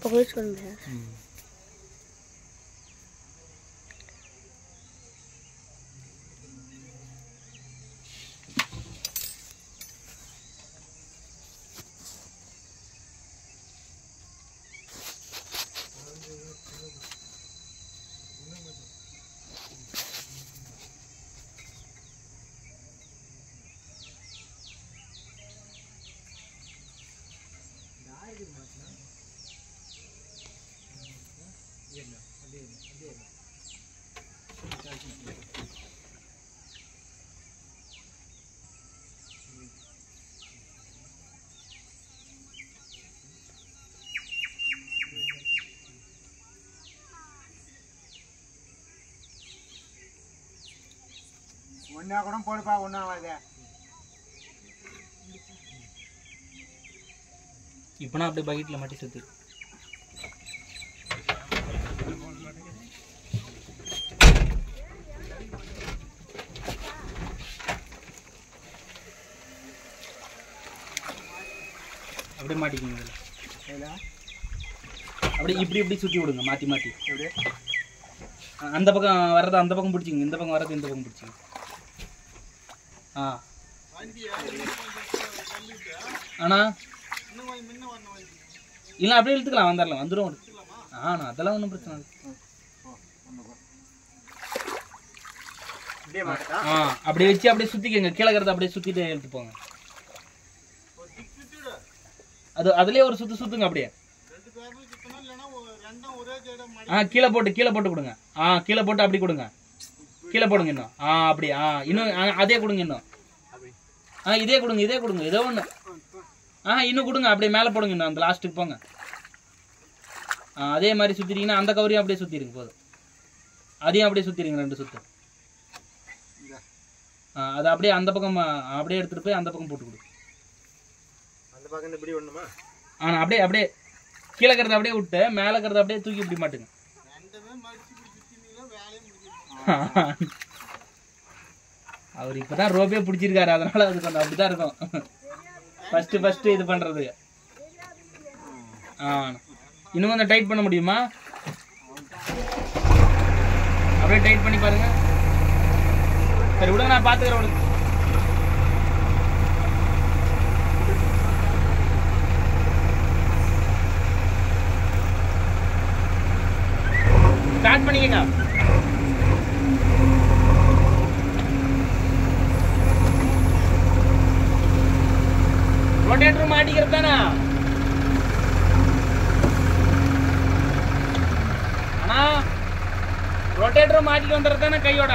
पकड़ छोड़ दे ஒண்ணா கூட போடுப்பா ஒண்ணா ஆகாதே இப்போ நான் அப்படியே பக்கெட்ல மாட்டி சுத்து அப்படியே மாட்டிக்கங்க அப்படியே இப்படி இப்படி சுத்தி விடுங்க மாத்தி மாத்தி அப்படியே அந்த பக்கம் வர்றது அந்த பக்கம் பிடிச்சிங்க இந்த பக்கம் வர்றது இந்த பக்கம் பிடிச்சிங்க அண்ணா இல்லை அப்படியே இழுத்துக்கலாம் வந்துடலாம் வந்துடும் ஆண்ணா அதெல்லாம் ஒன்றும் பிரச்சனை இல்லை அப்படியே வச்சு அப்படியே சுற்றிக்கங்க கீழே இருக்கிறத அப்படியே சுற்றிட்டு எடுத்து போங்க அதுலேயே ஒரு சுற்றுங்க அப்படியே கீழே போட்டு கொடுங்க கீழே போட்டு அப்படி கொடுங்க கீழே போடுங்க இன்னும் அப்படி இன்னும் அதே கொடுங்க இன்னும் இதே கொடுங்க ஏதோ ஒன்று இன்னும் கொடுங்க அப்படியே மேலே போடுங்க இன்னும் அந்த லாஸ்ட்டுக்கு போங்க அதே மாதிரி சுற்றிட்டீங்கன்னா அந்த கவரையும் அப்படியே சுற்றிடுங்க போதும் அதையும் அப்படியே சுற்றிடுங்க 2 சுற்று அதை அப்படியே அந்த பக்கம் அப்படியே எடுத்துகிட்டு போய் அந்த பக்கம் போட்டு கொடு அந்த பக்கம் இப்படி ஒண்ணுமா அப்படியே அப்படியே கீழே இருக்கிறத அப்படியே விட்டு மேலே இருக்கிறத அப்படியே தூக்கி இப்படி மாட்டுங்க அவர் இப்பதான் ரோப்பே பிடிச்சிருக்காரு அதனால அது கொஞ்சம் அப்படிதான் இருக்கும் ஃபர்ஸ்ட் இது பண்றது இன்னும் கொஞ்சம் டைட் பண்ண முடியுமா அப்படியே டைட் பண்ணி பாருங்க சரி விடுங்க நான் பாத்துக்கிறேன் விடுங்க ஸ்டார்ட் பண்ணிக்கங்க ரொட்டேட்டர் மாட்டிக்கிறது தானே அண்ணா ரொட்டேட்டர் மாட்டிட்டு வந்துடுறது தானே கையோட